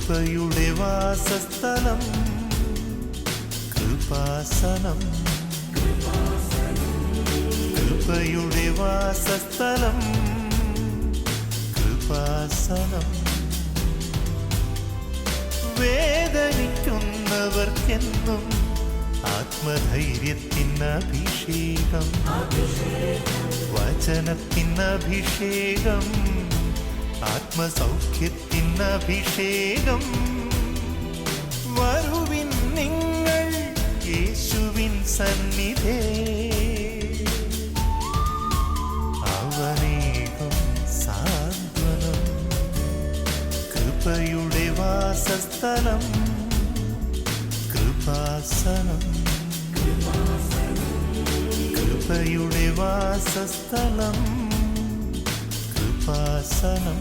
കൃപയുടെ വാസസ്ഥലം കൃപാസനം, കൃപയുടെ വാസസ്ഥലം കൃപാസനം. വേദനിക്കുന്നവർക്കെന്നും ആത്മധൈര്യത്തിനഭിഷേകം, വചനത്തിനഭിഷേകം, ആത്മസൗഖ്യത്തിനഭിഷേകം. വരുവിൻ നിങ്ങൾ യേശുവിൻ സന്നിധേ, അവനേകും സാന്ത്വനം. കൃപയുടെ വാസസ്ഥലം കൃപാസനം, കൃപയുടെ വാസസ്ഥലം കൃപാസനം.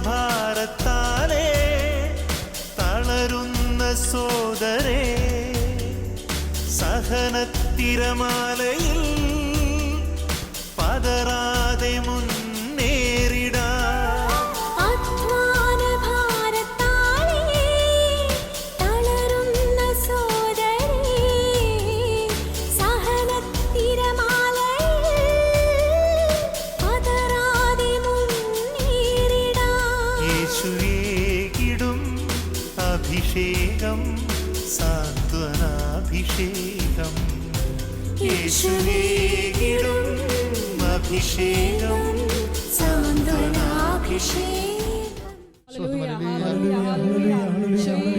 ഭാരത്താലേ തളരുന്ന സോദരേ, സഹനത്തിരമാലയിൽ പതറാതെ മുന്നേറിടാം. അഭിഷേകം സാന്ത്വനാഭിഷേകം, യേശുവേകിടും അഭിഷേകം സാന്ത്വനാഭിഷേകം.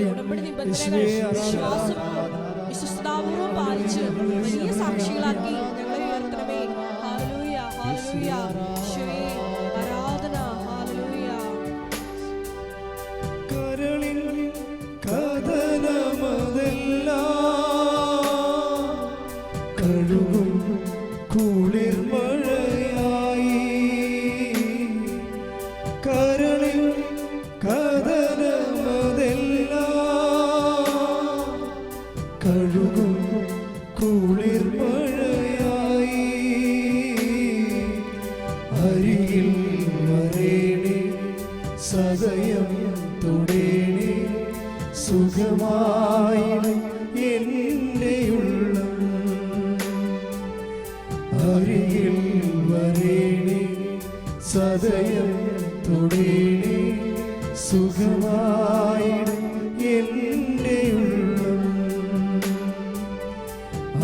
ഉടമ്പടി നിബന്ധനകൾ വിശ്വസ്തതാപൂർവ്വം പാലിച്ച് വലിയ സാക്ഷികളാക്കി ഞങ്ങളെ ഉയർത്തണമേ. ഹല്ലേലൂയ, ഹല്ലേലൂയ, യേശുവേ ആരാധന. ഹല്ലേലൂയ. കരളിൽ കഥനമതെല്ലാം കഴുകും കുളിർ മഴയായി, കരളിൽ കഥനമതെല്ലാം കഴുകും കുളിർ മഴയായി. അരികിൽ വരേണേ സദയം തൊടേണേ, സുഖമായി എൻ്റെ ഉള്ളം. അരികിൽ വരേണേ സദയം തൊടേണേ, സുഖമായി എൻ്റെ ഉള്ളം.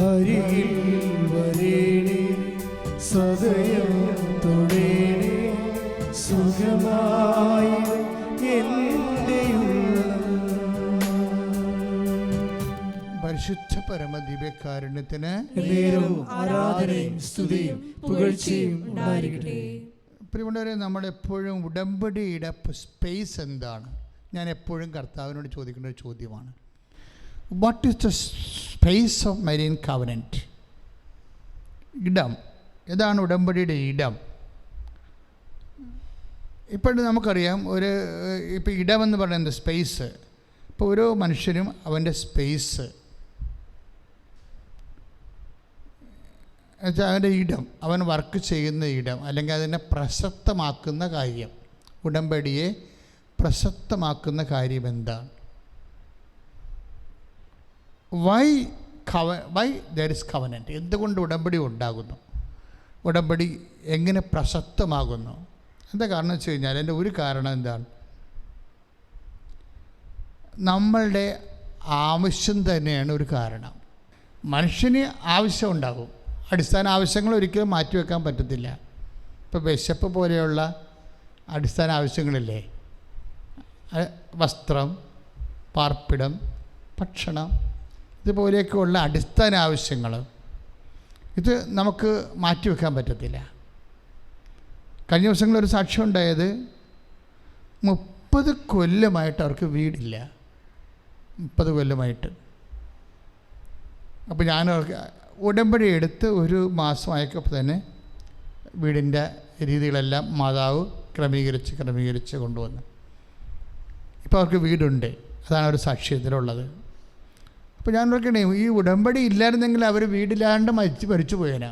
അരികിൽ വരേണേ സദയം തൊടേണേ, സുഖമായി എൻ്റെ ഉള്ളം. പരിശുദ്ധ പരമദിവ്യകാരുണ്യത്തിന് ആരാധനയും സ്തുതിയും പുകഴ്ചയും ഉണ്ടായിരിക്കട്ടെ. പ്രിയമുള്ളവരെ, നമ്മളെപ്പോഴും ഉടമ്പടിയുടെ സ്പേസ് എന്താണ്? ഞാൻ എപ്പോഴും കർത്താവിനോട് ചോദിക്കുന്ന ഒരു ചോദ്യമാണ്. What is the space of marine covenant? ഇടം ഏതാണ്? ഉടമ്പടിയുടെ ഇടം. ഇപ്പോഴും നമുക്കറിയാം ഇപ്പോൾ ഇടമെന്ന് പറയുന്നത് സ്പേസ്. ഇപ്പോൾ ഓരോ മനുഷ്യനും അവൻ്റെ സ്പേസ് എന്നുവെച്ചാൽ അവൻ്റെ ഇടം, അവൻ വർക്ക് ചെയ്യുന്ന ഇടം, അല്ലെങ്കിൽ അതിനെ പ്രസക്തമാക്കുന്ന കാര്യം, ഉടമ്പടിയെ പ്രസക്തമാക്കുന്ന കാര്യം എന്താണ്? Why there is covenant? എന്തുകൊണ്ട് ഉടമ്പടി ഉണ്ടാകുന്നു? ഉടമ്പടി എങ്ങനെ പ്രസക്തമാകുന്നു? എന്താ കാരണം വെച്ച് കഴിഞ്ഞാൽ, എൻ്റെ ഒരു കാരണം എന്താണ്? നമ്മളുടെ ആവശ്യം തന്നെയാണ് ഒരു കാരണം. മനുഷ്യന് ആവശ്യം ഉണ്ടാകും, അടിസ്ഥാന ആവശ്യങ്ങൾ ഒരിക്കലും മാറ്റിവെക്കാൻ പറ്റത്തില്ല. ഇപ്പോൾ വിശപ്പ് പോലെയുള്ള അടിസ്ഥാന ആവശ്യങ്ങളില്ലേ, വസ്ത്രം, പാർപ്പിടം, ഭക്ഷണം, ഇതുപോലെയൊക്കെയുള്ള അടിസ്ഥാന ആവശ്യങ്ങൾ, ഇത് നമുക്ക് മാറ്റിവെക്കാൻ പറ്റത്തില്ല. കഴിഞ്ഞ ദിവസങ്ങളിൽ ഒരു സാക്ഷ്യം ഉണ്ടായത് 30 കൊല്ലമായിട്ട് അവർക്ക് വീടില്ല. 30 കൊല്ലമായിട്ട്. അപ്പോൾ ഞാൻ ഉടമ്പടി എടുത്ത് ഒരു മാസമായപ്പോൾ തന്നെ വീടിൻ്റെ രീതികളെല്ലാം മാതാവ് ക്രമീകരിച്ച് കൊണ്ടുവന്നു. ഇപ്പോൾ അവർക്ക് വീടുണ്ട്. അതാണ് ഒരു സാക്ഷ്യത്തിലുള്ളത്. അപ്പോൾ ഞാൻ നോക്കണേ, ഈ ഉടമ്പടി ഇല്ലായിരുന്നെങ്കിൽ അവർ വീടില്ലാണ്ട് മരിച്ചു പോയേനാ.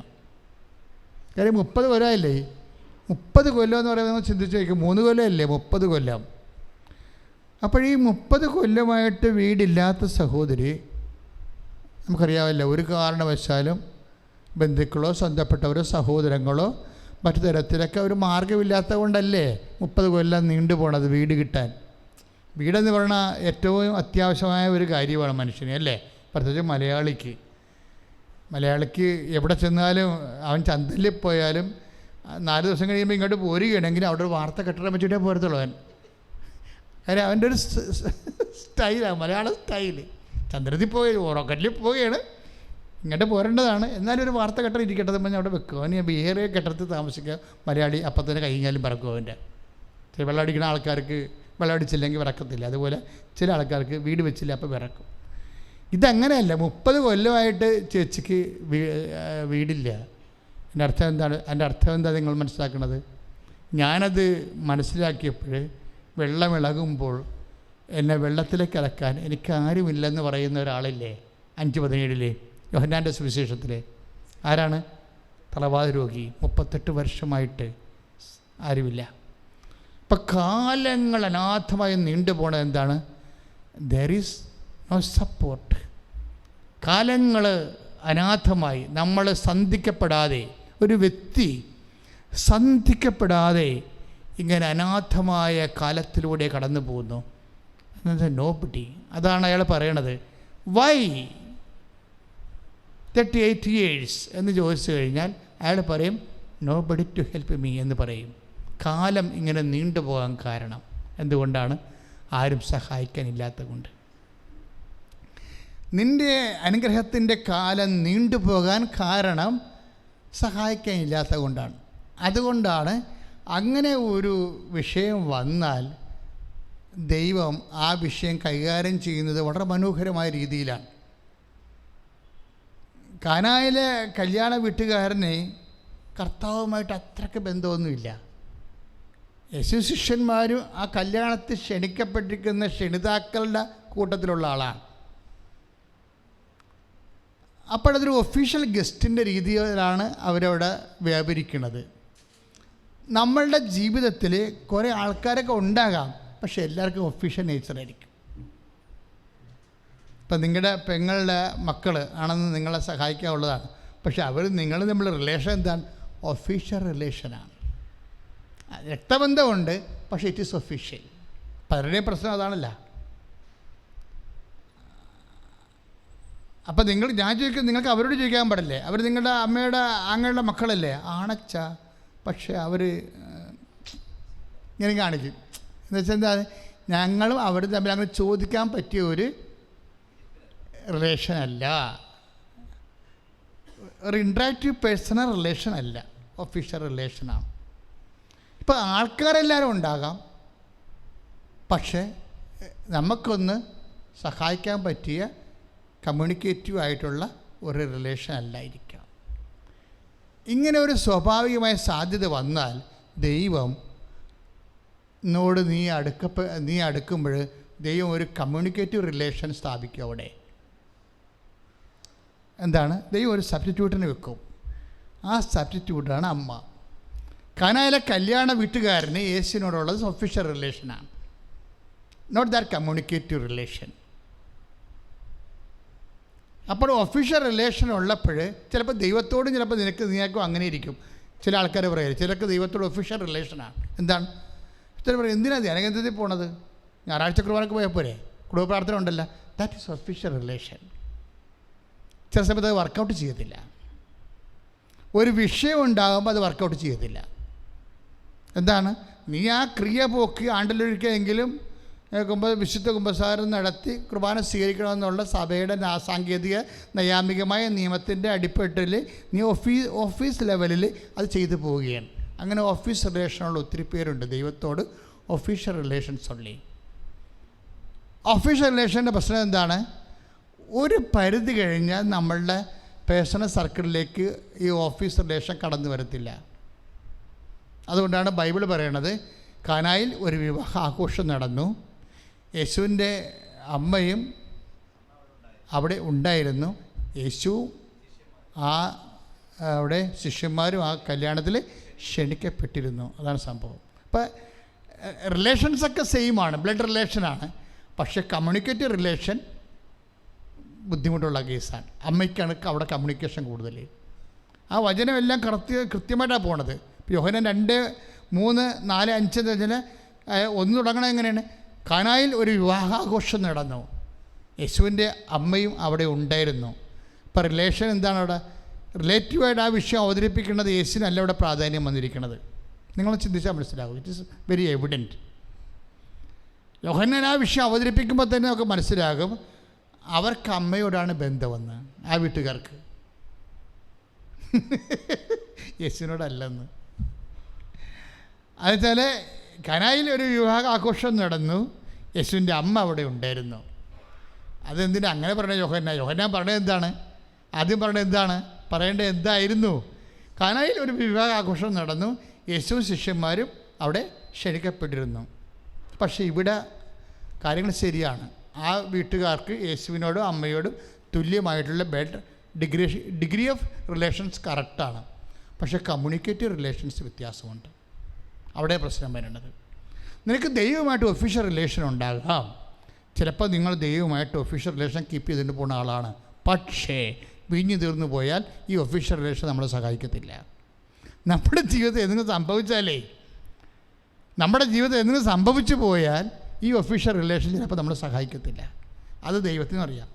കാര്യം 30 കൊല്ലമല്ലേ. 30 കൊല്ലം എന്ന് പറയുന്നത് ചിന്തിച്ച് വയ്ക്കും. 3 കൊല്ലമല്ലേ, 30 കൊല്ലം. അപ്പോൾ ഈ 30 കൊല്ലമായിട്ട് വീടില്ലാത്ത സഹോദരി, നമുക്കറിയാമല്ലോ, ഒരു കാരണവശാലും ബന്ധുക്കളോ സ്വന്തപ്പെട്ടവരോ സഹോദരങ്ങളോ മറ്റു തരത്തിലൊക്കെ ഒരു മാർഗമില്ലാത്ത കൊണ്ടല്ലേ 30 കൊല്ലം നീണ്ടു പോണത് വീട് കിട്ടാൻ. വീടെന്ന് പറഞ്ഞാൽ ഏറ്റവും അത്യാവശ്യമായ ഒരു കാര്യമാണ് മനുഷ്യന്, അല്ലേ? പ്രത്യേകിച്ച് മലയാളിക്ക് എവിടെ ചെന്നാലും അവൻ ചന്തയിൽ പോയാലും 4 ദിവസം കഴിയുമ്പോൾ ഇങ്ങോട്ട് പോരുകയാണെങ്കിൽ അവിടെ ഒരു വാർത്ത കെട്ടിടം വെച്ചിട്ടേ പോരത്തുള്ളൂ അവൻ. കാര്യം അവൻ്റെ ഒരു സ്റ്റൈലാണ്, മലയാള സ്റ്റൈല്. ചന്ദ്രത്തിൽ പോയി റോക്കറ്റിൽ പോവുകയാണ്, ഇങ്ങോട്ട് പോരേണ്ടതാണ്, എന്നാലും ഒരു വാർത്ത കെട്ടം ഇരിക്കട്ടത് പറഞ്ഞാൽ അവിടെ വെക്കും. അവന് വേറെ കെട്ടിടത്തിൽ താമസിക്കുക മലയാളി അപ്പം തന്നെ കഴിഞ്ഞാലും പറക്കും അവൻ്റെ. ചില വെള്ളം അടിക്കുന്ന ആൾക്കാർക്ക് വെള്ളം അടിച്ചില്ലെങ്കിൽ വിറക്കത്തില്ല. അതുപോലെ ചില ആൾക്കാർക്ക് വീട് വെച്ചില്ല അപ്പോൾ വിറക്കും. ഇതങ്ങനെയല്ല. 30 കൊല്ലമായിട്ട് ചേച്ചിക്ക് വീടില്ല. എൻ്റെ അർത്ഥം എന്താ നിങ്ങൾ മനസ്സിലാക്കുന്നത്? ഞാനത് മനസ്സിലാക്കിയപ്പോൾ വെള്ളമിളകുമ്പോൾ എന്നെ വെള്ളത്തിലേക്ക് ഇറക്കാൻ എനിക്ക് ആരുമില്ലെന്ന് പറയുന്ന ഒരാളില്ലേ 5:17 യോഹന്നാൻ്റെ സുവിശേഷത്തിലെ? ആരാണ്? തളവാത രോഗി. 38 വർഷമായിട്ട് ആരുമില്ല. ഇപ്പം കാലങ്ങൾ അനാഥമായി നീണ്ടുപോണത് എന്താണ്? There is no support. കാലങ്ങൾ അനാഥമായി നമ്മൾ സന്ധിക്കപ്പെടാതെ, ഒരു വ്യക്തി സന്ധിക്കപ്പെടാതെ ഇങ്ങനെ അനാഥമായ കാലത്തിലൂടെ കടന്നു പോകുന്നു. നോബഡി. അതാണ് അയാൾ പറയണത്. വൈ 38 years എന്ന് ചോദിച്ചു കഴിഞ്ഞാൽ അയാൾ പറയും നോബഡി ടു ഹെൽപ്പ് മീ എന്ന് പറയും. കാലം ഇങ്ങനെ നീണ്ടുപോകാൻ കാരണം എന്തുകൊണ്ടാണ്? ആരും സഹായിക്കാനില്ലാത്തത് കൊണ്ട്. നിൻ്റെ അനുഗ്രഹത്തിൻ്റെ കാലം നീണ്ടുപോകാൻ കാരണം സഹായിക്കാനില്ലാത്തത് കൊണ്ടാണ്. അതുകൊണ്ടാണ് അങ്ങനെ ഒരു വിഷയം വന്നാൽ ദൈവം ആ വിഷയം കൈകാര്യം ചെയ്യുന്നത് വളരെ മനോഹരമായ രീതിയിലാണ്. കാനായിലെ കല്യാണ വീട്ടുകാരനെ കർത്താവുമായിട്ട് അത്രയ്ക്ക് ബന്ധമൊന്നുമില്ല. യേശു ശിഷ്യന്മാരും ആ കല്യാണത്തിൽ ക്ഷണിക്കപ്പെട്ടിരിക്കുന്ന ക്ഷണിതാക്കളുടെ കൂട്ടത്തിലുള്ള ആളാണ്. അപ്പോഴതൊരു ഒഫീഷ്യൽ ഗസ്റ്റിൻ്റെ രീതിയിലാണ് അവരവിടെ വ്യാപരിക്കുന്നത്. നമ്മളുടെ ജീവിതത്തിൽ കുറേ ആൾക്കാരൊക്കെ ഉണ്ടാകാം, പക്ഷെ എല്ലാവർക്കും ഒഫീഷ്യൽ നേച്ചറായിരിക്കും. ഇപ്പം നിങ്ങളുടെ പെങ്ങളുടെ മക്കൾ ആണെന്ന് നിങ്ങളെ സഹായിക്കാനുള്ളതാണ്, പക്ഷെ അവർ നിങ്ങൾ തമ്മിലുള്ള റിലേഷൻ എന്താണ്? ഒഫീഷ്യൽ റിലേഷനാണ്. രക്തബന്ധമുണ്ട്, പക്ഷേ ഇറ്റ് ഈസ് ഒഫീഷ്യൽ. പലരുടെയും പ്രശ്നം അതാണല്ല. അപ്പം ഞാൻ ചോദിക്കും, നിങ്ങൾക്ക് അവരോട് ചോദിക്കാൻ പാടില്ലേ? അവർ നിങ്ങളുടെ അമ്മയുടെ ആങ്ങളുടെ മക്കളല്ലേ? ആണച്ച, പക്ഷേ അവർ ഇങ്ങനെ കാണിക്കും. എന്ന് വെച്ചാൽ എന്താ, ഞങ്ങളും അവരും തമ്മിൽ അങ്ങനെ ചോദിക്കാൻ പറ്റിയ ഒരു റിലേഷനല്ല, ഒരു ഇൻട്രാക്റ്റീവ് പേഴ്സണൽ റിലേഷൻ അല്ല, ഒഫീഷ്യൽ റിലേഷനാണ്. ഇപ്പോൾ ആൾക്കാരെല്ലാവരും ഉണ്ടാകാം, പക്ഷേ നമുക്കൊന്ന് സഹായിക്കാൻ പറ്റിയ കമ്മ്യൂണിക്കേറ്റീവ് ആയിട്ടുള്ള ഒരു റിലേഷൻ അല്ലായിരിക്കാം. ഇങ്ങനെ ഒരു സ്വാഭാവികമായ സാധ്യത വന്നാൽ ദൈവം നോട് നീ അടുക്കുമ്പോൾ ദൈവം ഒരു കമ്മ്യൂണിക്കേറ്റീവ് റിലേഷൻ സ്ഥാപിക്കും. അവിടെ എന്താണ്? ദൈവം ഒരു സബ്സ്റ്റിറ്റ്യൂട്ടിന് വെക്കും. ആ സബ്സ്റ്റിറ്റ്യൂട്ടാണ് അമ്മ. കാനായിലെ കല്യാണ വീട്ടുകാരന് യേശുവിനോടുള്ളത് ഒഫീഷ്യൽ റിലേഷനാണ്, നോട്ട് ദാറ്റ് കമ്മ്യൂണിക്കേറ്റീവ് റിലേഷൻ. അപ്പോൾ ഒഫീഷ്യൽ റിലേഷൻ ഉള്ളപ്പോൾ ചിലപ്പോൾ ദൈവത്തോടും ചിലപ്പോൾ നിനക്കും അങ്ങനെ ഇരിക്കും. ചില ആൾക്കാർ പറയരുത്, ചിലർക്ക് ദൈവത്തോട് ഒഫീഷ്യൽ റിലേഷനാണ്. എന്താണ്? ചില പറയും, എന്തിനാണ് ധ്യാനകേന്ദ്രത്തിൽ പോണത്? ഞായറാഴ്ച കുർബാനക്ക് പോയാൽ പോരെ, കുടുംബ പ്രാർത്ഥന ഉണ്ടല്ലോ. That is official relation. ചില സമയത്ത് അത് വർക്കൗട്ട് ചെയ്യത്തില്ല. ഒരു വിഷയം ഉണ്ടാകുമ്പോൾ അത് വർക്കൗട്ട് ചെയ്യത്തില്ല. എന്താണ്? നീ ആ ക്രിയ പോക്കി ആണ്ടിലൊരിക്കലെങ്കിലും വിശുദ്ധ കുമ്പസാരം നടത്തി കുർബാന സ്വീകരിക്കണമെന്നുള്ള സഭയുടെ സാങ്കേതിക നൈയാമികമായ നിയമത്തിൻ്റെ അടിപ്പെട്ടിൽ നീ ഓഫീസ് ലെവലിൽ അത് ചെയ്തു പോവുകയാണ്. അങ്ങനെ ഓഫീസ് റിലേഷനുള്ള ഒത്തിരി പേരുണ്ട്. ദൈവത്തോട് ഒഫീഷ്യൽ റിലേഷൻസ് ഉള്ളി. ഒഫീഷ്യൽ റിലേഷൻ്റെ പ്രശ്നം എന്താണ്? ഒരു പരിധി കഴിഞ്ഞാൽ നമ്മളുടെ പേഴ്സണൽ സർക്കിളിലേക്ക് ഈ ഓഫീസ് റിലേഷൻ കടന്നു വരത്തില്ല. അതുകൊണ്ടാണ് ബൈബിൾ പറയണത്, കാനായിൽ ഒരു വിവാഹ ആഘോഷം നടന്നു, യേശുവിൻ്റെ അമ്മയും അവിടെ ഉണ്ടായിരുന്നു, യേശു അവിടെ ശിഷ്യന്മാരും ആ കല്യാണത്തിൽ ക്ഷണിക്കപ്പെട്ടിരുന്നു. അതാണ് സംഭവം. അപ്പോൾ റിലേഷൻസൊക്കെ സെയിമാണ്, ബ്ലഡ് റിലേഷനാണ്. പക്ഷേ കമ്മ്യൂണിക്കേറ്റീവ് റിലേഷൻ ബുദ്ധിമുട്ടുള്ള കേസാണ്. അമ്മയ്ക്കാണ് അവിടെ കമ്മ്യൂണിക്കേഷൻ കൂടുതൽ. ആ വചനമെല്ലാം കൃത്യമായിട്ടാണ് പോണത്. യോഹന്നാൻ 2, 3, 4, 5 എന്ന് വെച്ചാൽ ഒന്ന് തുടങ്ങണം എങ്ങനെയാണ്? കാനായിൽ ഒരു വിവാഹാഘോഷം നടന്നു, യേശുവിൻ്റെ അമ്മയും അവിടെ ഉണ്ടായിരുന്നു. ഇപ്പോൾ റിലേഷൻ എന്താണ് അവിടെ? റിലേറ്റീവായിട്ട് ആ വിഷയം അവതരിപ്പിക്കുന്നത് യേശുവിനല്ല അവിടെ പ്രാധാന്യം വന്നിരിക്കുന്നത്. നിങ്ങൾ ചിന്തിച്ചാൽ മനസ്സിലാവും. It is very evident. Yohannan ആ വിഷയം അവതരിപ്പിക്കുമ്പോൾ തന്നെ നമുക്ക് മനസ്സിലാകും അവർക്ക് അമ്മയോടാണ് ബന്ധമെന്ന്, ആ വീട്ടുകാർക്ക്, യേശുവിനോടല്ലെന്ന്. അതുവെച്ചാൽ കാനായിൽ ഒരു വിവാഹ ആഘോഷം നടന്നു, യേശുവിൻ്റെ അമ്മ അവിടെ ഉണ്ടായിരുന്നു. അതെന്തിനാ അങ്ങനെ പറഞ്ഞ യോഹന്നാൻ പറഞ്ഞത് എന്താണ്? ആദ്യം പറഞ്ഞത് എന്താണ്? പറയേണ്ടത് എന്തായിരുന്നു? കാനായിൽ ഒരു വിവാഹ ആഘോഷം നടന്നു, യേശുവും ശിഷ്യന്മാരും അവിടെ ക്ഷണിക്കപ്പെട്ടിരുന്നു. പക്ഷേ ഇവിടെ കാര്യങ്ങൾ ശരിയാണ്. ആ വീട്ടുകാർക്ക് യേശുവിനോടും അമ്മയോടും തുല്യമായിട്ടുള്ള ഡിഗ്രി ഓഫ് റിലേഷൻസ് കറക്റ്റാണ്. പക്ഷേ കമ്മ്യൂണിക്കേറ്റീവ് റിലേഷൻസ് വ്യത്യാസമുണ്ട്. അവിടെ പ്രശ്നം വരുന്നത്. നിനക്ക് ദൈവമായിട്ട് ഒഫീഷ്യൽ റിലേഷൻ ഉണ്ടാകാം. ചിലപ്പോൾ നിങ്ങൾ ദൈവമായിട്ട് ഒഫീഷ്യൽ റിലേഷൻ കീപ്പ് ചെയ്തുകൊണ്ട് പോകുന്ന ആളാണ്. പക്ഷേ വീഞ്ഞു തീർന്നു പോയാൽ ഈ ഒഫീഷ്യൽ റിലേഷൻ നമ്മളെ സഹായിക്കത്തില്ല. നമ്മുടെ ജീവിതത്തിൽ എന്തെങ്കിലും സംഭവിച്ചാലേ, നമ്മുടെ ജീവിതത്തിൽ എന്തെങ്കിലും സംഭവിച്ചു പോയാൽ ഈ ഒഫീഷ്യൽ റിലേഷൻ ചിലപ്പോൾ നമ്മളെ സഹായിക്കത്തില്ല. അത് ദൈവത്തിനും അറിയാം.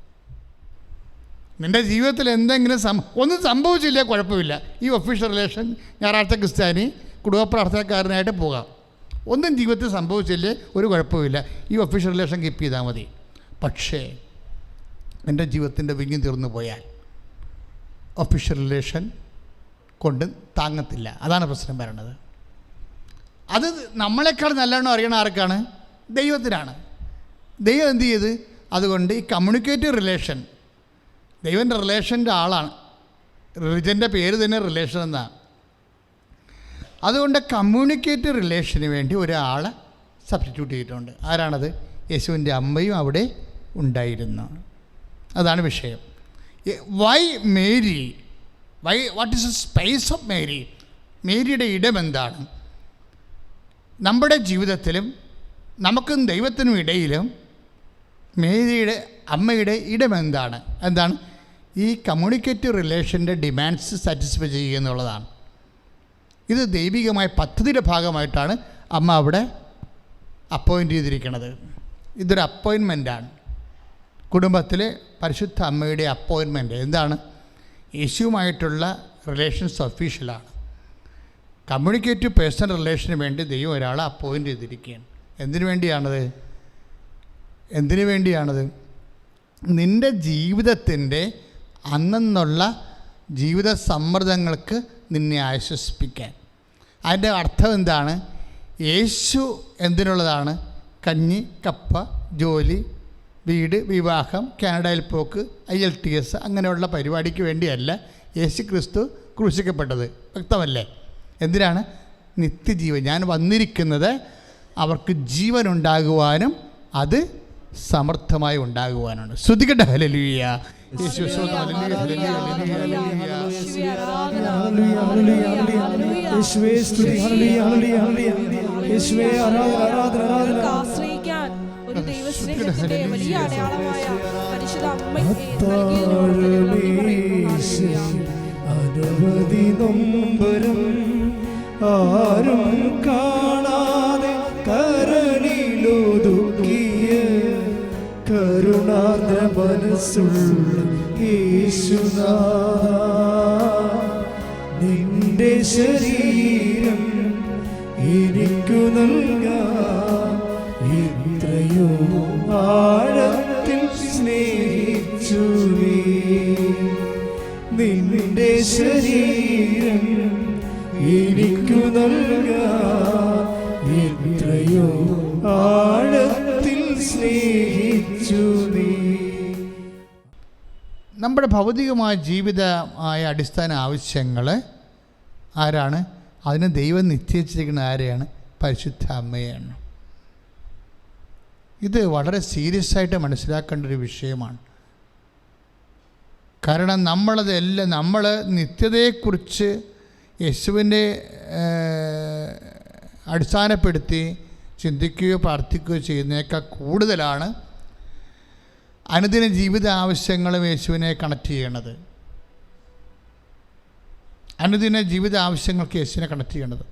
നിൻ്റെ ജീവിതത്തിൽ എന്തെങ്കിലും ഒന്നും സംഭവിച്ചില്ല, കുഴപ്പമില്ല. ഈ ഒഫീഷ്യൽ റിലേഷൻ ഞായറാഴ്ച ക്രിസ്ത്യാനി കുടുംബ പ്രാർത്ഥനക്കാരനായിട്ട് പോകാം. ഒന്നും ജീവിതത്തിൽ സംഭവിച്ചില്ലേ, ഒരു കുഴപ്പമില്ല. ഈ ഒഫീഷ്യൽ റിലേഷൻ കീപ്പ് ചെയ്താൽ മതി. പക്ഷേ എൻ്റെ ജീവിതത്തിൻ്റെ വിങ്ങി തീർന്നു പോയാൽ ഒഫീഷ്യൽ റിലേഷൻ കൊണ്ട് താങ്ങത്തില്ല. അതാണ് പ്രശ്നം വരണത്. അത് നമ്മളെക്കാൾ നല്ലോണം അറിയണ ആർക്കാണ്? ദൈവത്തിനാണ്. ദൈവം എന്ത് ചെയ്ത്? അതുകൊണ്ട് ഈ കമ്മ്യൂണിക്കേറ്റീവ് റിലേഷൻ, ദൈവൻ്റെ റിലേഷൻ്റെ ആളാണ്. റിലിജൻ്റെ പേര് തന്നെ റിലേഷൻ എന്നാണ്. അതുകൊണ്ട് കമ്മ്യൂണിക്കേറ്റീവ് റിലേഷന് വേണ്ടി ഒരാളെ സബ്സ്റ്റിറ്റ്യൂട്ട് ചെയ്തിട്ടുണ്ട്. ആരാണത്? യേശുവിൻ്റെ അമ്മയും അവിടെ ഉണ്ടായിരുന്നു. അതാണ് വിഷയം. Why Mary? What is the space of Mary? മേരിയുടെ ഇടം എന്താണ്? നമ്മുടെ ജീവിതത്തിലും നമുക്കും ദൈവത്തിനും ഇടയിലും മേരിയുടെ അമ്മയുടെ ഇടം എന്താണ്? ഈ കമ്മ്യൂണിക്കേറ്റീവ് റിലേഷൻ്റെ ഡിമാൻഡ്സ് സാറ്റിസ്ഫൈ ചെയ്യുക എന്നുള്ളതാണ്. ഇത് ദൈവികമായ പദ്ധതിയുടെ ഭാഗമായിട്ടാണ് അമ്മ അവിടെ അപ്പോയിൻ്റ് ചെയ്തിരിക്കുന്നത്. ഇതൊരു അപ്പോയിൻമെൻറ്റാണ്. കുടുംബത്തിലെ പരിശുദ്ധ അമ്മയുടെ അപ്പോയിൻമെൻറ്റ് എന്താണ്? യേശുവുമായിട്ടുള്ള റിലേഷൻസ് ഒഫീഷ്യലാണ്. കമ്മ്യൂണിക്കേറ്റീവ് പേഴ്സണൽ റിലേഷന് വേണ്ടി ദൈവം ഒരാളെ അപ്പോയിൻ്റ് ചെയ്തിരിക്കുകയാണ്. എന്തിനു വേണ്ടിയാണത്? നിൻ്റെ ജീവിതത്തിൻ്റെ അന്നുള്ള ജീവിത സമ്മർദ്ദങ്ങൾക്ക് നിന്നെ ആശ്വസിപ്പിക്കാൻ. അതിൻ്റെ അർത്ഥം എന്താണ്? യേശു എന്തിനുള്ളതാണ്? കഞ്ഞി, കപ്പ, ജോലി, വീട്, വിവാഹം, കാനഡയിൽ പോക്ക്, IELTS അങ്ങനെയുള്ള പരിപാടിക്ക് വേണ്ടിയല്ല യേശു ക്രിസ്തു ക്രൂശിക്കപ്പെട്ടത്. വ്യക്തമല്ലേ? എന്തിനാണ്? നിത്യജീവൻ. ഞാൻ വന്നിരിക്കുന്നത് അവർക്ക് ജീവൻ ഉണ്ടാകുവാനും അത് സമർത്ഥമായി ഉണ്ടാകുവാനാണ്. ശ്രുതികട്ടെ ഹല്ലേലൂയ. യേശു ആശ്രയിക്കാൻ ഒരു ദൈവസ്നേഹത്തിന്റെ വലിയ അടയാളമായ പരിശുദ്ധ അനവധി നൊമ്പരം ആരും കാണാതെ കരളിലൊതുക്കിയ കരുണാർദ്ര മനസ്സുള്ള യേശുനാഥ, നിന്റെ ശരീരം എനിക്കു നൽകാൻ ഇത്രയോ ആഴത്തിൽ സ്നേഹിച്ചു നീ. നിന്റെ ശരീരം എനിക്കു നൽകാൻ എത്രയോ ആഴത്തിൽ സ്നേഹിച്ചു നീ. നമ്മുടെ ഭൗതികമായ ജീവിതമായ അടിസ്ഥാന ആവശ്യങ്ങൾ ആരാണ്? അതിന് ദൈവം നിശ്ചയിച്ചിരിക്കുന്ന ആരെയാണ്? പരിശുദ്ധ അമ്മയാണ്. ഇത് വളരെ സീരിയസ് ആയിട്ട് മനസ്സിലാക്കേണ്ട ഒരു വിഷയമാണ്. കാരണം നമ്മൾ നിത്യതയെക്കുറിച്ച് യേശുവിനെ അടിസ്ഥാനപ്പെടുത്തി ചിന്തിക്കുകയോ പ്രാർത്ഥിക്കുകയോ ചെയ്യുന്നതിനേക്കാൾ കൂടുതലാണ് അനുദിന ജീവിത ആവശ്യങ്ങളും യേശുവിനെ കണക്ട് ചെയ്യണത്. അനുദിന ജീവിത ആവശ്യങ്ങൾക്ക് യേശുവിനെ കണക്ട് ചെയ്യണത്.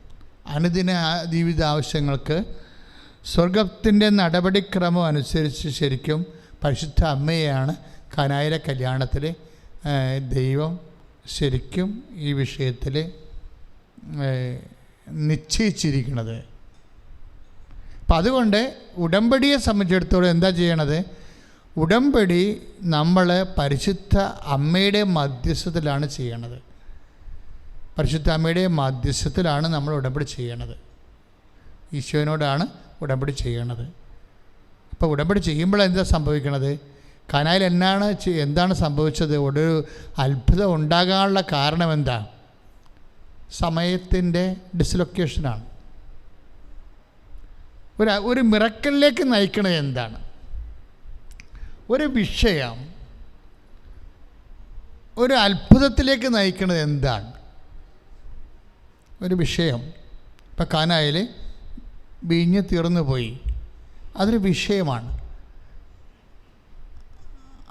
അനുദിന ജീവിത ആവശ്യങ്ങൾക്ക് സ്വർഗത്തിൻ്റെ നടപടിക്രമം അനുസരിച്ച് ശരിക്കും പരിശുദ്ധ അമ്മയെയാണ് കാനായിലെ കല്യാണത്തിൽ ദൈവം ശരിക്കും ഈ വിഷയത്തിൽ നിശ്ചയിച്ചിരിക്കുന്നത്. അപ്പം അതുകൊണ്ട് ഉടമ്പടിയെ സംബന്ധിച്ചിടത്തോളം എന്താ ചെയ്യണത്? ഉടമ്പടി നമ്മൾ പരിശുദ്ധ അമ്മയുടെ മധ്യസ്ഥത്തിലാണ് ചെയ്യണത്. പരിശുദ്ധ അമ്മയുടെ മധ്യസ്ഥത്തിലാണ് നമ്മൾ ഉടമ്പടി ചെയ്യണത്. ഈശോനോടാണ് ഉടമ്പടി ചെയ്യണത്. അപ്പോൾ ഉടമ്പടി ചെയ്യുമ്പോൾ എന്താ സംഭവിക്കണത്? കാനായിൽ എന്താണ് സംഭവിച്ചത്? ഒരു അത്ഭുതം ഉണ്ടാകാനുള്ള കാരണം എന്താ? സമയത്തിൻ്റെ ഡിസ്ലൊക്കേഷനാണ്. ഒരു മിറക്കലിലേക്ക് നയിക്കണത് എന്താണ്? ഒരു വിഷയം ഒരു അത്ഭുതത്തിലേക്ക് നയിക്കുന്നത് എന്താണ്? ഒരു വിഷയം ഇപ്പം കാനായിൽ വീഞ്ഞ് തീർന്നു പോയി, അതൊരു വിഷയമാണ്.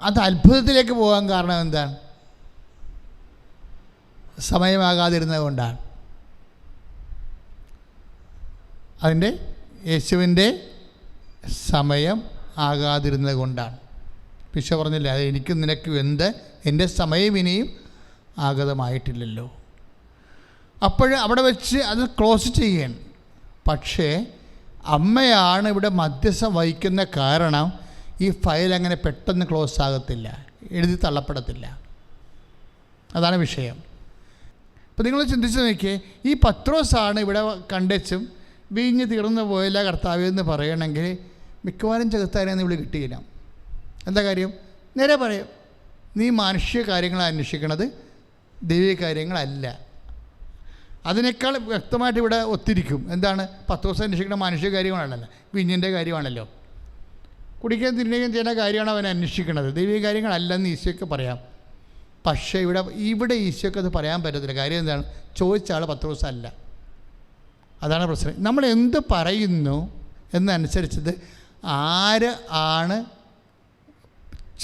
അത് അത്ഭുതത്തിലേക്ക് പോകാൻ കാരണം എന്താണ്? സമയമാകാതിരുന്നത് കൊണ്ടാണ്. അതിൻ്റെ യേശുവിൻ്റെ സമയം ആകാതിരുന്നത് കൊണ്ടാണ്. ഈശോ പറഞ്ഞില്ല, അത് എനിക്കും നിനക്കും എൻ്റെ സമയം ഇനിയും ആഗതമായിട്ടില്ലല്ലോ. അപ്പോൾ അവിടെ വെച്ച് അത് ക്ലോസ് ചെയ്യണം. പക്ഷേ അമ്മയാണ് ഇവിടെ മധ്യസ്ഥം വഹിക്കുന്ന കാരണം ഈ ഫയൽ അങ്ങനെ പെട്ടെന്ന് ക്ലോസ് ആകത്തില്ല, എഴുതി തള്ളപ്പെടത്തില്ല. അതാണ് വിഷയം. അപ്പോൾ നിങ്ങൾ ചിന്തിച്ച് നോക്കിയേ, ഈ പത്രോസാണ് ഇവിടെ കണ്ടച്ചും വീഞ്ഞ് തീർന്നു പോയില്ല കർത്താവേ എന്ന് പറയണമെങ്കിൽ മിക്കവാറും ചെകുത്താനെന്ന് ഇവിടെ കിട്ടിയില്ല. എന്താ കാര്യം? നേരെ പറയും, നീ മാനുഷ്യ കാര്യങ്ങൾ അന്വേഷിക്കണത് ദൈവിക കാര്യങ്ങളല്ല. അതിനേക്കാൾ വ്യക്തമായിട്ട് ഇവിടെ ഒത്തിരിക്കും. എന്താണ്? 10 ദിവസം അന്വേഷിക്കുന്ന മനുഷ്യ കാര്യങ്ങളാണല്ലോ, വീഞ്ഞിൻ്റെ കാര്യമാണല്ലോ, കുടിക്കാൻ തിന്നുകയും ചെയ്യുന്ന കാര്യമാണ് അവൻ അന്വേഷിക്കുന്നത്, ദൈവിക കാര്യങ്ങളല്ലെന്ന് ഈശോയ്ക്ക് പറയാം. പക്ഷേ ഇവിടെ ഈശോയ്ക്ക് അത് പറയാൻ പറ്റത്തില്ല. കാര്യം എന്താണ്? ചോദിച്ച ആൾ 10 ദിവസം അല്ല. അതാണ് പ്രശ്നം. നമ്മൾ എന്ത് പറയുന്നു എന്നനുസരിച്ചത് ആര് ആണ്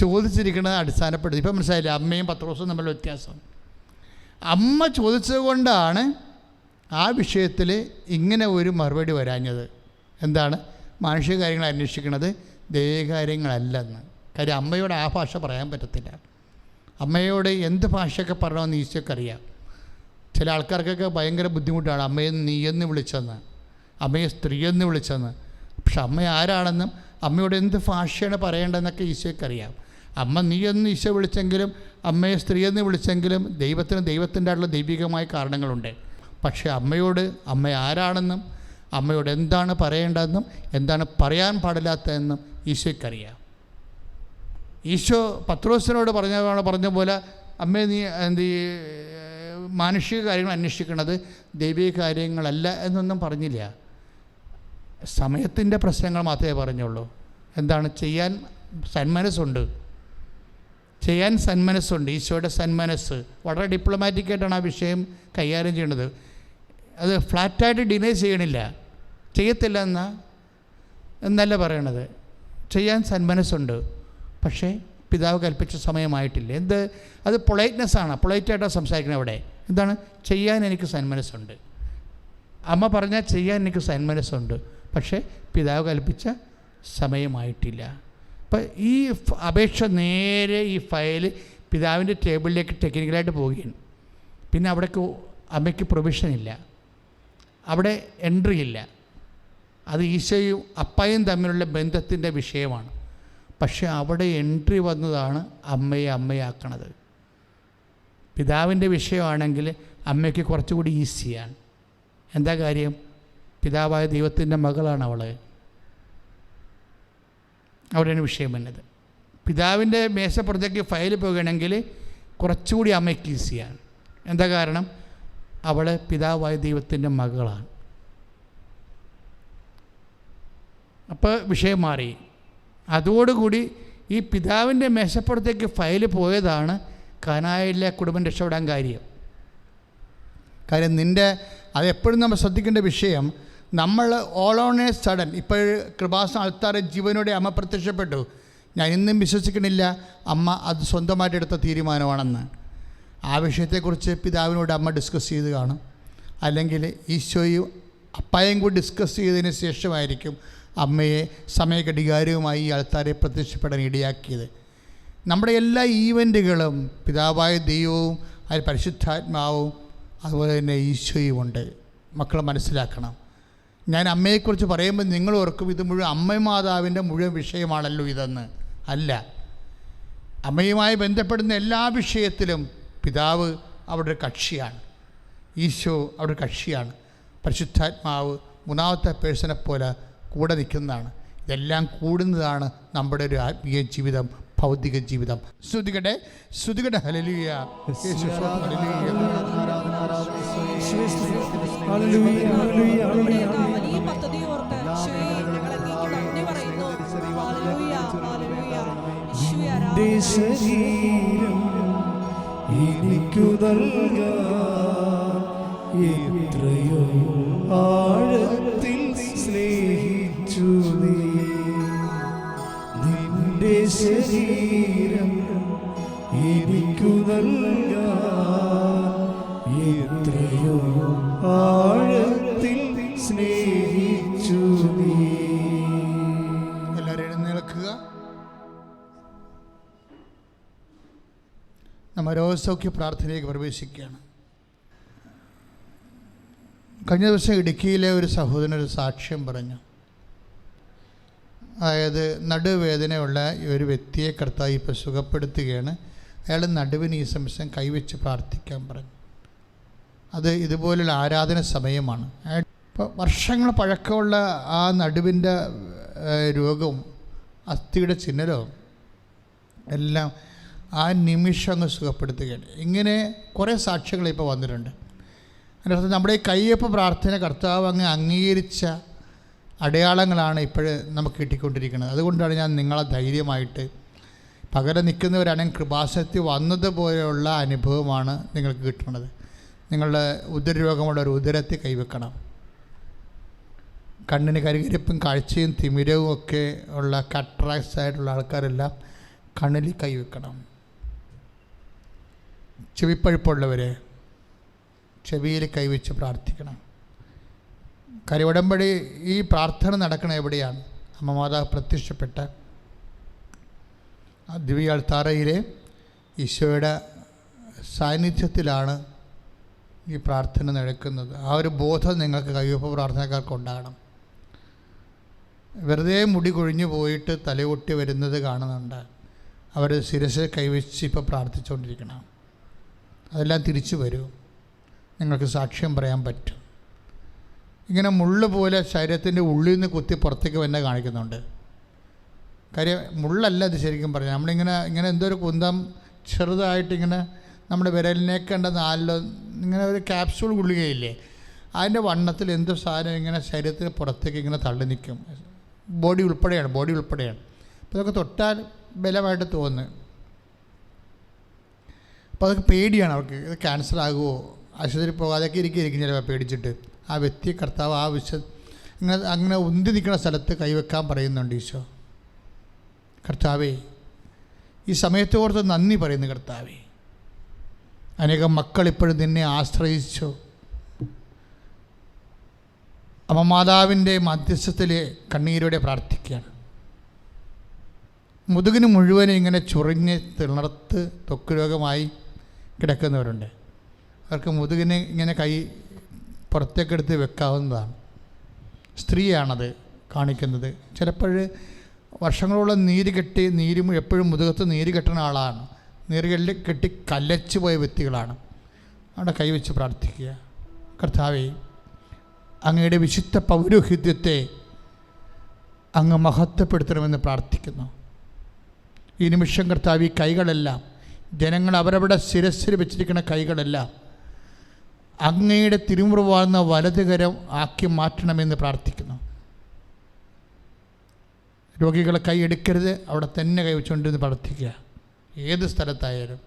ചോദിച്ചിരിക്കുന്നത് അടിസ്ഥാനപ്പെടുത്തി. ഇപ്പം മനസ്സിലായില്ല, അമ്മയും 10 ദിവസവും തമ്മിലുള്ള വ്യത്യാസം. അമ്മ ചോദിച്ചത് കൊണ്ടാണ് ആ വിഷയത്തിൽ ഇങ്ങനെ ഒരു മറുപടി വരാഞ്ഞത്. എന്താണ്? മാനുഷിക കാര്യങ്ങൾ അന്വേഷിക്കുന്നത് ദൈവകാര്യങ്ങളല്ലെന്ന്. കാര്യം അമ്മയോട് ആ ഭാഷ പറയാൻ പറ്റത്തില്ല. അമ്മയോട് എന്ത് ഭാഷയൊക്കെ പറയണമെന്ന് ഈശോയ്ക്കറിയാം. ചില ആൾക്കാർക്കൊക്കെ ഭയങ്കര ബുദ്ധിമുട്ടാണ് അമ്മയെ നീയെന്ന് വിളിച്ചെന്ന്, അമ്മയെ സ്ത്രീയെന്ന് വിളിച്ചെന്ന്. പക്ഷെ അമ്മ ആരാണെന്നും അമ്മയോട് എന്ത് ഭാഷയാണ് പറയേണ്ടതെന്നൊക്കെ ഈശോയ്ക്കറിയാം. അമ്മ നീയെന്ന് ഈശോ വിളിച്ചെങ്കിലും അമ്മയെ സ്ത്രീയെന്ന് വിളിച്ചെങ്കിലും ദൈവത്തിൻ്റെ ആയിട്ടുള്ള ദൈവികമായ കാരണങ്ങളുണ്ട്. പക്ഷേ അമ്മ ആരാണെന്നും അമ്മയോട് എന്താണ് പറയേണ്ടതെന്നും എന്താണ് പറയാൻ പാടില്ലാത്തതെന്നും ഈശോയ്ക്കറിയാം. ഈശോ പത്രോസിനോട് പറഞ്ഞ പോലെ അമ്മേ നീ മാനുഷിക കാര്യങ്ങൾ അന്വേഷിക്കുന്നത് ദൈവിക കാര്യങ്ങളല്ല എന്നൊന്നും പറഞ്ഞില്ല. സമയത്തിൻ്റെ പ്രശ്നങ്ങൾ മാത്രമേ പറഞ്ഞുള്ളൂ. എന്താണ്? ചെയ്യാൻ സന്മനസ്സുണ്ട്. ഈശോയുടെ സന്മനസ്സ് വളരെ ഡിപ്ലോമാറ്റിക്കായിട്ടാണ് ആ വിഷയം കൈകാര്യം ചെയ്യേണ്ടത്. അത് ഫ്ലാറ്റായിട്ട് ഡിനൈ ചെയ്യണില്ല, ചെയ്യത്തില്ല എന്നല്ല പറയണത്. ചെയ്യാൻ സന്മനസ്സുണ്ട്, പക്ഷേ പിതാവ് കൽപ്പിച്ച സമയമായിട്ടില്ല. അത് പൊളൈറ്റ്നെസ്സാണ്, പൊളൈറ്റായിട്ടാണ് സംസാരിക്കുന്നത്. അവിടെ എന്താണ്? ചെയ്യാൻ എനിക്ക് സന്മനസ്സുണ്ട്. അമ്മ പറഞ്ഞാൽ ചെയ്യാൻ എനിക്ക് സന്മനസ്സുണ്ട്, പക്ഷേ പിതാവ് കൽപ്പിച്ച സമയമായിട്ടില്ല. അപ്പം ഈ അപേക്ഷ നേരെ ഈ ഫയൽ പിതാവിൻ്റെ ടേബിളിലേക്ക് ടെക്നിക്കലായിട്ട് പോവുകയാണ്. പിന്നെ അവിടേക്ക് അമ്മയ്ക്ക് പ്രൊവിഷനില്ല, അവിടെ എൻട്രി ഇല്ല. അത് ഈശോയും അപ്പായും തമ്മിലുള്ള ബന്ധത്തിൻ്റെ വിഷയമാണ്. പക്ഷേ അവിടെ എൻട്രി വന്നതാണ് അമ്മയാക്കണത്. പിതാവിൻ്റെ വിഷയമാണെങ്കിൽ അമ്മയ്ക്ക് കുറച്ചുകൂടി ഈസിയാണ്. എന്താ കാര്യം? പിതാവായ ദൈവത്തിൻ്റെ മകളാണ് അവൾ. അവിടെയാണ് വിഷയം വന്നത്. പിതാവിൻ്റെ മേശപ്പുറത്തേക്ക് ഫയൽ പോകുകയാണെങ്കിൽ കുറച്ചുകൂടി അമ്മയ്ക്ക് ഈസിയാണ്. എന്താ കാരണം? അവൾ പിതാവായ ദൈവത്തിൻ്റെ മകളാണ്. അപ്പോൾ വിഷയം മാറി. അതോടുകൂടി ഈ പിതാവിൻ്റെ മേശപ്പുറത്തേക്ക് ഫയൽ പോയതാണ് കാനായിലെ കുടുംബം രക്ഷപ്പെടാൻ കാര്യം. അതെപ്പോഴും നമ്മൾ ശ്രദ്ധിക്കേണ്ട വിഷയം, നമ്മൾ ഓൾ ഓൺ എ സഡൻ, ഇപ്പോൾ കൃപാസന ആൾത്താരെ ജീവനോടെ അമ്മ പ്രത്യക്ഷപ്പെട്ടു. ഞാൻ ഇന്നും വിശ്വസിക്കണില്ല അമ്മ അത് സ്വന്തമായിട്ട് എടുത്ത തീരുമാനമാണെന്ന്. ആ വിഷയത്തെക്കുറിച്ച് പിതാവിനോട് അമ്മ ഡിസ്കസ് ചെയ്ത് കാണും, അല്ലെങ്കിൽ ഈശോയും അപ്പായും കൂടി ഡിസ്കസ് ചെയ്തതിന് ശേഷമായിരിക്കും അമ്മയെ സമയഘടികാരവുമായി ഈ ആൾത്താരെ പ്രത്യക്ഷപ്പെടാൻ ഇടയാക്കിയത്. നമ്മുടെ എല്ലാ ഈവൻറ്റുകളും പിതാവായ ദൈവവും അതിൽ പരിശുദ്ധാത്മാവും അതുപോലെ തന്നെ ഈശോയുമുണ്ട്. മക്കൾ മനസ്സിലാക്കണം. ഞാൻ അമ്മയെക്കുറിച്ച് പറയുമ്പോൾ നിങ്ങൾ ഓർക്കും ഇത് മുഴുവൻ അമ്മ മാതാവിൻ്റെ മുഴുവൻ വിഷയമാണല്ലോ ഇതെന്ന്. അല്ല, അമ്മയുമായി ബന്ധപ്പെടുന്ന എല്ലാ വിഷയത്തിലും പിതാവ് അവിടെ ഒരു കക്ഷിയാണ്, ഈശോ അവിടെ ഒരു കക്ഷിയാണ്, പരിശുദ്ധാത്മാവ് മൂന്നാമത്തെ പേഴ്സണെ പോലെ കൂടെ നിൽക്കുന്നതാണ്. ഇതെല്ലാം കൂടുന്നതാണ് നമ്മുടെ ഒരു ആത്മീയ ജീവിതം, ഭൗതിക ജീവിതം. ശ്രുതികട്ടെ ശ്രുതികട്ടെ. ഹല്ലേലൂയ, യേശു ഹല്ലേലൂയ. വലിയ പദ്ധതി ഓർത്ത് ഞങ്ങൾ അങ്ങേക്ക് നന്ദി പറയുന്നു. Hallelujah, hallelujah. യേശുവേ ആരാധന. ശരീരം എനിക്കു നൽകാൻ എത്രയോ ആഴത്തിൽ സ്നേഹിച്ചു നീ. നിന്റെ ശരീരം എനിക്കു നൽകാൻ എത്രയോ ആഴത്തിൽ സ്നേഹിച്ചു നീ. എല്ലാവരും എഴുന്നേൽക്കുക. നമ്മൾ രോഗസൗഖ്യ പ്രാർത്ഥനയിലേക്ക് പ്രവേശിക്കുകയാണ്. കഴിഞ്ഞ ദിവസം ഇടുക്കിയിലെ ഒരു സഹോദരൻ ഒരു സാക്ഷ്യം പറഞ്ഞു. അതായത് നടുവേദനയുള്ള ഒരു വ്യക്തിയെ കർത്താവ് ഇപ്പോൾ സുഖപ്പെടുത്തുകയാണ്. അയാൾ നടുവിന് ഈ സംശയം കൈവച്ച് പ്രാർത്ഥിക്കാൻ പറഞ്ഞു. അത് ഇതുപോലുള്ള ആരാധന സമയമാണ്. ഇപ്പോൾ വർഷങ്ങൾ പഴക്കമുള്ള ആ നടുവിൻ്റെ രോഗവും അസ്ഥിയുടെ ചിഹ്നവും എല്ലാം ആ നിമിഷം അങ്ങ് സുഖപ്പെടുത്തുകയാണ്. ഇങ്ങനെ കുറേ സാക്ഷ്യങ്ങൾ ഇപ്പോൾ വന്നിട്ടുണ്ട്. അതിനർത്ഥം നമ്മുടെ ഈ കയ്യൊപ്പ് പ്രാർത്ഥന കർത്താവ് അങ്ങ് അംഗീകരിച്ച അടയാളങ്ങളാണ് ഇപ്പോൾ നമുക്ക് കിട്ടിക്കൊണ്ടിരിക്കുന്നത്. അതുകൊണ്ടാണ് ഞാൻ നിങ്ങളെ ധൈര്യമായിട്ട് പകരം നിൽക്കുന്നവരാണെങ്കിൽ കൃപാസനത്തിൽ വന്നതുപോലെയുള്ള അനുഭവമാണ് നിങ്ങൾക്ക് കിട്ടുന്നത്. നിങ്ങളുടെ ഉദരരോഗമുള്ള ഒരു ഉദരത്തിൽ കൈവെക്കണം. കണ്ണിന് കരികരിപ്പും കാഴ്ചയും തിമിരവും ഒക്കെ ഉള്ള കട്രാക്ട്സ് ആയിട്ടുള്ള ആൾക്കാരെല്ലാം കണ്ണിൽ കൈവെക്കണം. ചെവിപ്പഴുപ്പുള്ളവർ ചെവിയിൽ കൈവച്ച് പ്രാർത്ഥിക്കണം. ഉടമ്പടി ഈ പ്രാർത്ഥന നടക്കണ എവിടെയാണ്? അമ്മ മാതാവ് പ്രത്യക്ഷപ്പെട്ട ദിവ്യ അൾത്താരയിലെ ഈശോയുടെ സാന്നിധ്യത്തിലാണ് ഈ പ്രാർത്ഥന നടക്കുന്നത്. ആ ഒരു ബോധം നിങ്ങൾക്ക് കയ്യൊപ്പ് പ്രാർത്ഥനക്കാർക്ക് ഉണ്ടാകണം. വെറുതെ മുടി കൊഴിഞ്ഞു പോയിട്ട് തലകൊട്ടി വരുന്നത് കാണുന്നുണ്ട്. അവർ ശിരസിൽ കൈവച്ച് ഇപ്പോൾ പ്രാർത്ഥിച്ചുകൊണ്ടിരിക്കണം. അതെല്ലാം തിരിച്ചു വരും. നിങ്ങൾക്ക് സാക്ഷ്യം പറയാൻ പറ്റും. ഇങ്ങനെ മുള്ള് പോലെ ശരീരത്തിൻ്റെ ഉള്ളിൽ നിന്ന് കുത്തി പുറത്തേക്ക് തന്നെ കാണിക്കുന്നുണ്ട്. കാര്യം മുള്ളല്ല ഇത് ശരിക്കും പറഞ്ഞാൽ. നമ്മളിങ്ങനെ എന്തോ ഒരു കുന്തം ചെറുതായിട്ടിങ്ങനെ നമ്മുടെ വിരലിനേക്കേണ്ട നാലിലോ ഇങ്ങനെ ഒരു ക്യാപ്സൂൾ ഗുളികയില്ലേ, അതിൻ്റെ വണ്ണത്തിൽ എന്തോ സാധനം ഇങ്ങനെ ശരീരത്തിന് പുറത്തേക്ക് ഇങ്ങനെ തള്ളി നിൽക്കും. ബോഡി ഉൾപ്പെടെയാണ്. അപ്പോൾ അതൊക്കെ തൊട്ടാൽ ബലമായിട്ട് തോന്നുന്നു. അപ്പോൾ അതൊക്കെ പേടിയാണ് അവർക്ക്. ഇത് ക്യാൻസർ ആകുമോ, ആശുപത്രി പോകാതെയൊക്കെ ഇരിക്കും ചിലപ്പോൾ പേടിച്ചിട്ട്. ആ വ്യക്തിയെ കർത്താവ് അങ്ങനെ ഉന്തി നിൽക്കുന്ന സ്ഥലത്ത് കൈവെക്കാൻ പറയുന്നുണ്ട് ഈശോ. കർത്താവേ, ഈ സമയത്തോർത്ത് നന്ദി പറയുന്നു കർത്താവേ. അനേകം മക്കൾ ഇപ്പോഴും നിന്നെ ആശ്രയിച്ചു. അമ്മ മാതാവിൻ്റെ മധ്യസ്ഥത്തിൽ കണ്ണീരോടെ പ്രാർത്ഥിക്കുകയാണ്. മുതുകിന് മുഴുവനും ഇങ്ങനെ ചൊറിഞ്ഞ് തിണർത്ത് ത്വക്ക് രോഗമായി കിടക്കുന്നവരുണ്ട്. അവർക്ക് മുതുകിന് ഇങ്ങനെ കൈ പുറത്തേക്കെടുത്ത് വെക്കാവുന്നതാണ്. സ്ത്രീയാണത് കാണിക്കുന്നത്. ചിലപ്പോൾ വർഷങ്ങളോളം നീരും എപ്പോഴും മുതുകത്ത് നീര് കെട്ടുന്ന ആളാണ്. നീര് കെട്ടി കല്ലച്ചു പോയ വ്യക്തികളാണ്. അവിടെ കൈവച്ച് പ്രാർത്ഥിക്കുക. കർത്താവേ, അങ്ങയുടെ വിശുദ്ധ പൗരോഹിത്യത്തെ അങ്ങ് മഹത്വപ്പെടുത്തണമെന്ന് പ്രാർത്ഥിക്കുന്നു. ഈ നിമിഷം കർത്താവ്, ഈ കൈകളെല്ലാം, ജനങ്ങൾ അവരവിടെ ശിരസ്സിൽ വെച്ചിരിക്കുന്ന കൈകളെല്ലാം അങ്ങയുടെ തിരുമുറിവാർന്ന വലതുകരം ആക്കി മാറ്റണമെന്ന് പ്രാർത്ഥിക്കുന്നു. രോഗികളെ കൈ എടുക്കരുത്, അവിടെ തന്നെ കൈവച്ചുകൊണ്ടിരുന്ന് പ്രാർത്ഥിക്കുക. ഏത് സ്ഥലത്തായാലും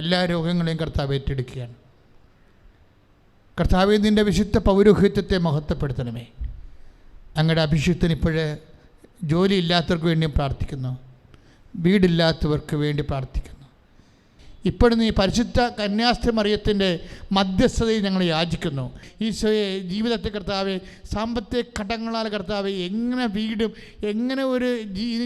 എല്ലാ രോഗങ്ങളെയും കർത്താവ് ഏറ്റെടുക്കുകയാണ്. കർത്താവേ, നിൻ്റെ വിശുദ്ധ പൗരോഹിത്യത്തെ മഹത്വപ്പെടുത്തണമേ. അങ്ങയുടെ അഭിഷിക്തന് ഇപ്പോഴേ ജോലിയില്ലാത്തവർക്ക് വേണ്ടിയും പ്രാർത്ഥിക്കുന്നു, വീടില്ലാത്തവർക്ക് വേണ്ടി പ്രാർത്ഥിക്കുന്നു. ഇപ്പോഴും ഈ പരിശുദ്ധ കന്യാസ്ത്രീ മറിയത്തിൻ്റെ മധ്യസ്ഥതയിൽ ഞങ്ങൾ യാചിക്കുന്നു. ഈശോയെ, ജീവിതത്തെ കർത്താവെ, സാമ്പത്തിക ഘട്ടങ്ങളാൽ കർത്താവെ, എങ്ങനെ വീടും, എങ്ങനെ ഒരു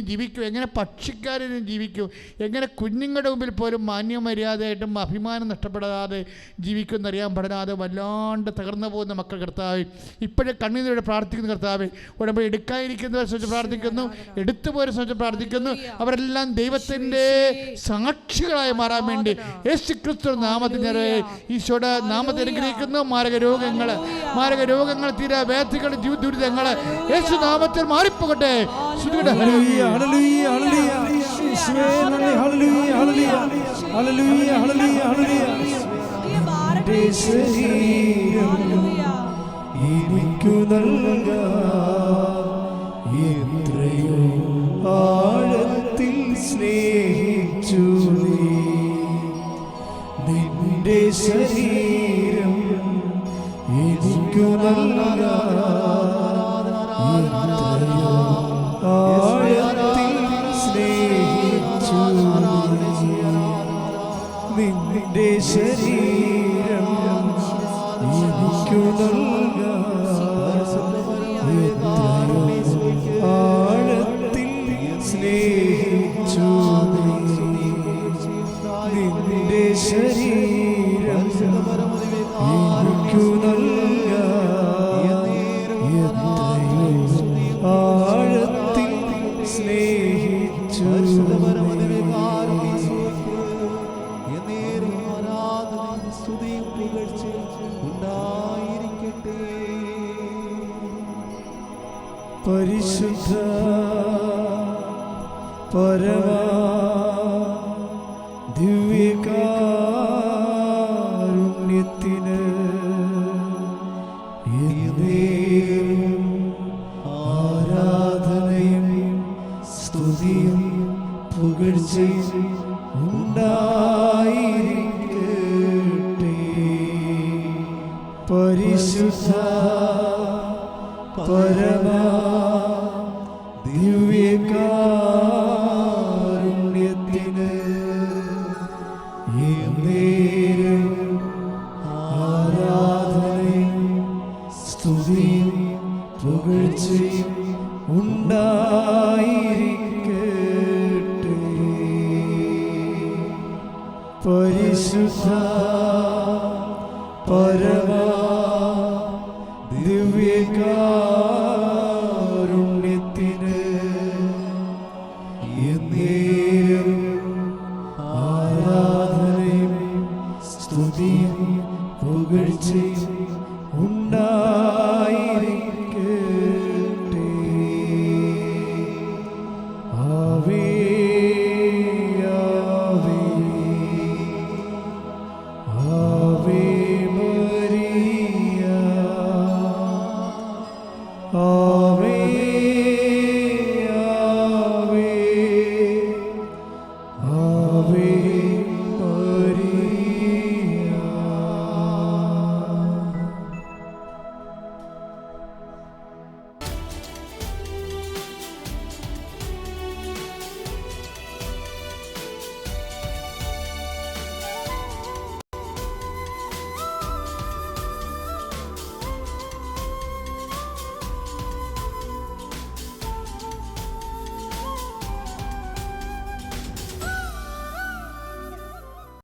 ജീവിക്കും, എങ്ങനെ പക്ഷിക്കാരനും ജീവിക്കും, എങ്ങനെ കുഞ്ഞുങ്ങളുടെ മുമ്പിൽ പോലും മാന്യമര്യാദയായിട്ടും അഭിമാനം നഷ്ടപ്പെടാതെ ജീവിക്കുമെന്നറിയാൻ പാടില്ലാതെ വല്ലാണ്ട് തകർന്നു പോകുന്ന മക്കൾ കർത്താവെ, ഇപ്പോഴും കണ്ണീരോടെ പ്രാർത്ഥിക്കുന്നു. കർത്താവെ, ഉടമ്പടി എടുക്കാതിരിക്കുന്നവരെ സംബന്ധിച്ച് പ്രാർത്ഥിക്കുന്നു, എടുത്തുപോരെ സംബന്ധിച്ച് പ്രാർത്ഥിക്കുന്നു. അവരെല്ലാം ദൈവത്തിൻ്റെ സാക്ഷികളായി മാറാൻ വേണ്ടി യേശു ക്രിസ്തു നാമത്തിൽ ഈശോയുടെ നാമത്തിൽ അനുഗ്രഹിക്കുന്നു. മാരക രോഗങ്ങൾ തീരാ വ്യാധികൾ, ദുരിതങ്ങൾ യേശു നാമത്തിൽ മാറിപ്പോകട്ടെ. ആഴത്തിൽ സ്നേഹിച്ചു നിന്റെ ശരീരം എനിക്കു ആഴത്തിൽ സ്നേഹിച്ചു നിന്റെ ശരീരം എനിക്കു ആഴത്തിൽ സ്നേഹിച്ചു നിന്റെ ശരീരം എനിക്കു ആഴത്തിൽ സ്നേഹിച്ചു പരിശുദ്ധ പരമാ ദിവ്യകാരുണ്യത്തിന് ആരാധനയും സ്തുതിയും പുകഴ്ചയും ഉണ്ടായിരിക്കട്ടെ. പരിശുദ്ധ പരമാ ദിവ്യകാരുണ്യത്തിന് ആരാധനയും സ്തുതിയും പുകഴ്ചയും ഉണ്ടായിരിക്കട്ടെ. പരിശുദ്ധ പരമാ ദിവ്യകാരുണ്യത്തിന് ആരാധനയും സ്തുതിയും പുകഴ്ചയും